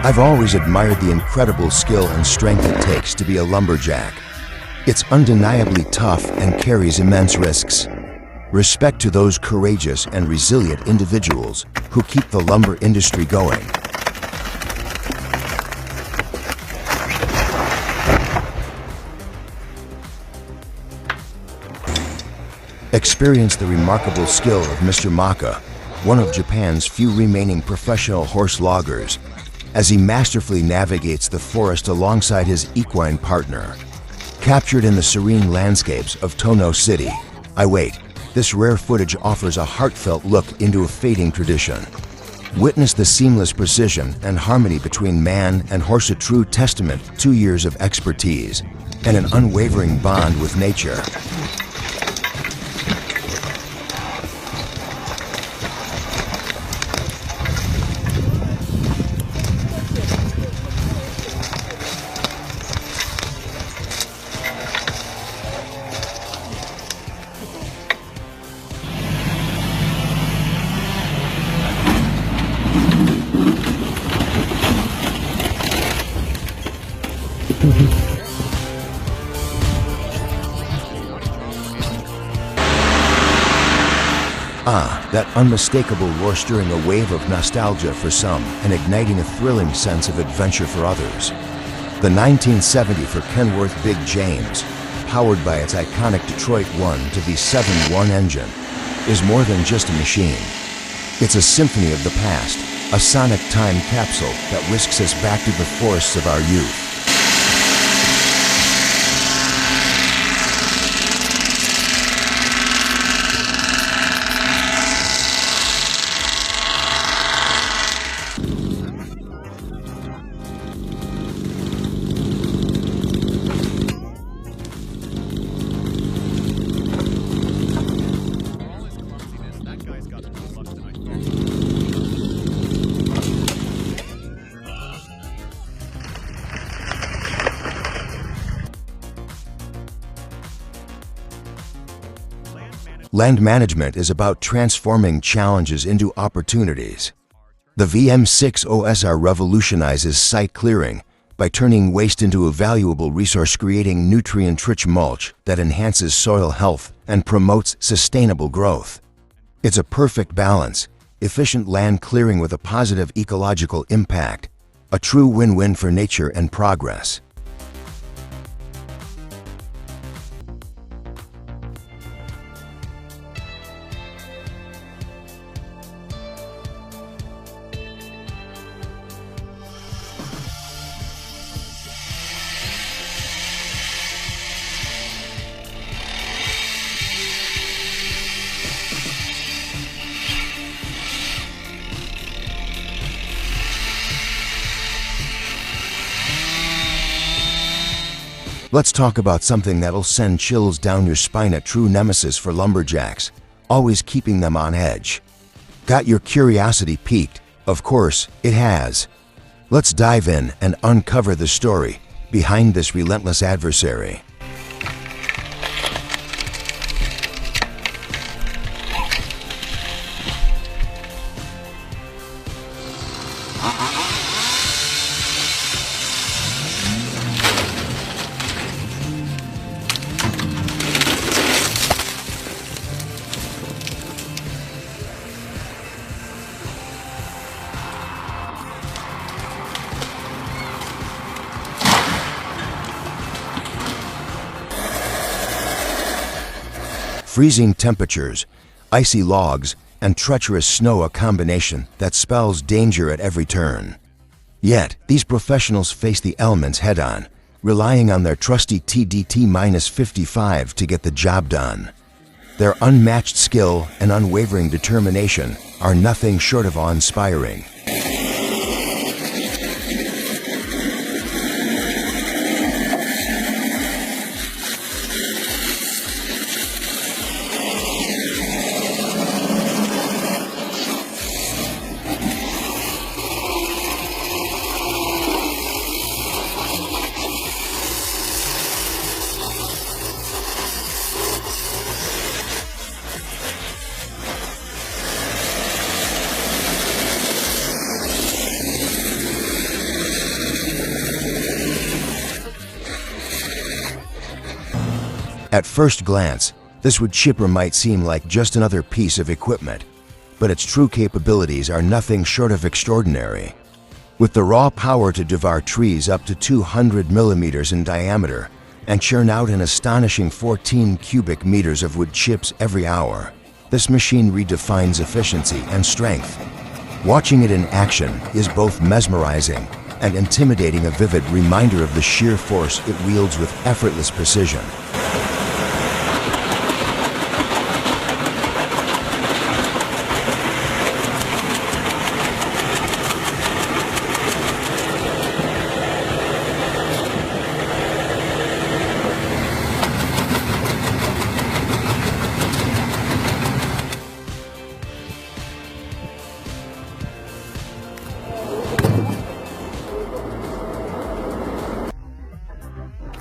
I've always admired the incredible skill and strength it takes to be a lumberjack. It's undeniably tough and carries immense risks. Respect to those courageous and resilient individuals who keep the lumber industry going. Experience the remarkable skill of Mr. Maka, one of Japan's few remaining professional horse loggers, as he masterfully navigates the forest alongside his equine partner. Captured in the serene landscapes of Tono City, this rare footage offers a heartfelt look into a fading tradition. Witness the seamless precision and harmony between man and horse, a true testament to 2 years of expertise and an unwavering bond with nature. That unmistakable roar, stirring a wave of nostalgia for some and igniting a thrilling sense of adventure for others. The 1970 for Kenworth Big James, powered by its iconic Detroit 1-V7-1 engine, is more than just a machine. It's a symphony of the past, a sonic time capsule that whisks us back to the forests of our youth. Land management is about transforming challenges into opportunities. The VM6 OSR revolutionizes site clearing by turning waste into a valuable resource, creating nutrient-rich mulch that enhances soil health and promotes sustainable growth. It's a perfect balance, efficient land clearing with a positive ecological impact, a true win-win for nature and progress. Let's talk about something that'll send chills down your spine, a true nemesis for lumberjacks, always keeping them on edge. Got your curiosity piqued? Of course, it has. Let's dive in and uncover the story behind this relentless adversary. Freezing temperatures, icy logs, and treacherous snow, a combination that spells danger at every turn. Yet, these professionals face the elements head-on, relying on their trusty TDT-55 to get the job done. Their unmatched skill and unwavering determination are nothing short of awe-inspiring. At first glance, this wood chipper might seem like just another piece of equipment, but its true capabilities are nothing short of extraordinary. With the raw power to devour trees up to 200 millimeters in diameter and churn out an astonishing 14 cubic meters of wood chips every hour, this machine redefines efficiency and strength. Watching it in action is both mesmerizing and intimidating, a vivid reminder of the sheer force it wields with effortless precision.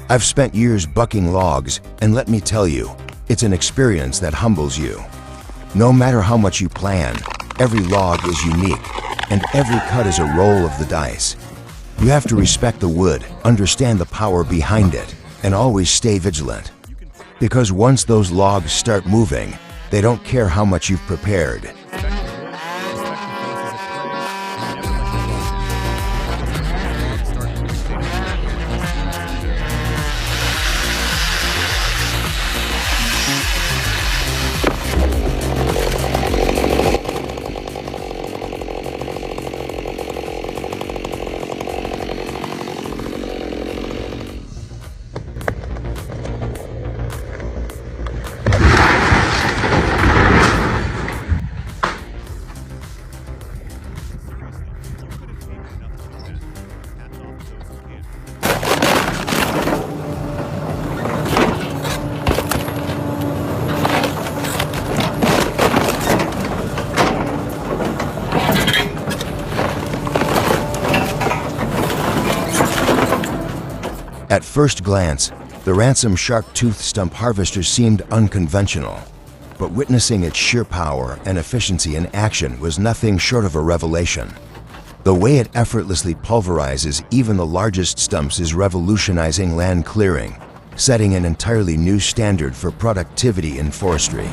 I've spent years bucking logs, and let me tell you, it's an experience that humbles you. No matter how much you plan, every log is unique, and every cut is a roll of the dice. You have to respect the wood, understand the power behind it, and always stay vigilant. Because once those logs start moving, they don't care how much you've prepared. At first glance, the Ransom Shark Tooth Stump Harvester seemed unconventional, but witnessing its sheer power and efficiency in action was nothing short of a revelation. The way it effortlessly pulverizes even the largest stumps is revolutionizing land clearing, setting an entirely new standard for productivity in forestry.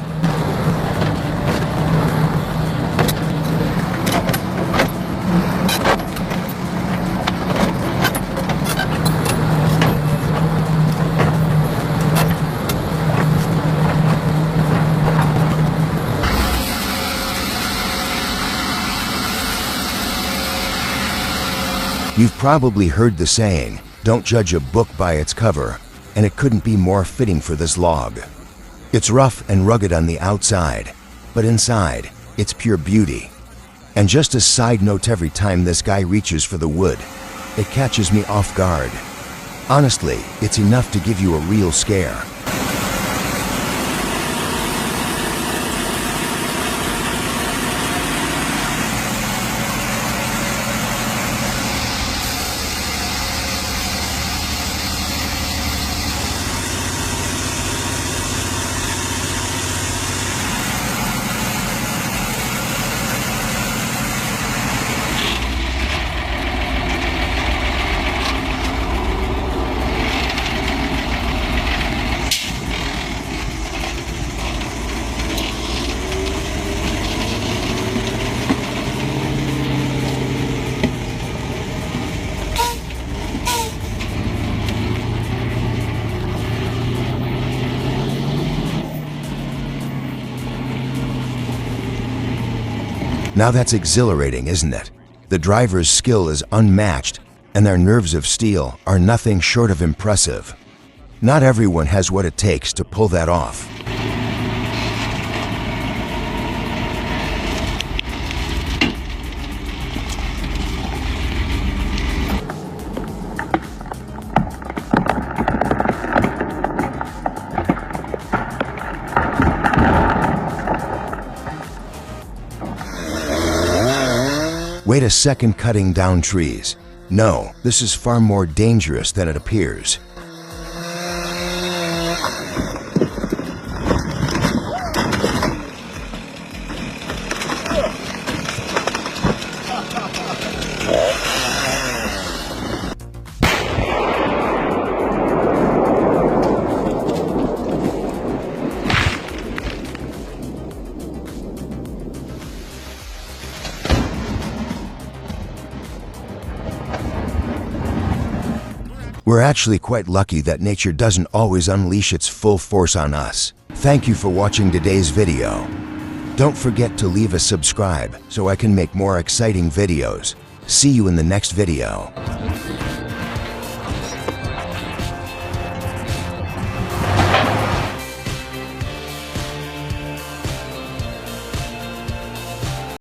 You've probably heard the saying, "Don't judge a book by its cover," and it couldn't be more fitting for this log. It's rough and rugged on the outside, but inside, it's pure beauty. And just a side note, every time this guy reaches for the wood, it catches me off guard. Honestly, it's enough to give you a real scare. Now that's exhilarating, isn't it? The driver's skill is unmatched, and their nerves of steel are nothing short of impressive. Not everyone has what it takes to pull that off. Wait a second, cutting down trees. No, this is far more dangerous than it appears. We're actually quite lucky that nature doesn't always unleash its full force on us. Thank you for watching today's video. Don't forget to leave a subscribe so I can make more exciting videos. See you in the next video.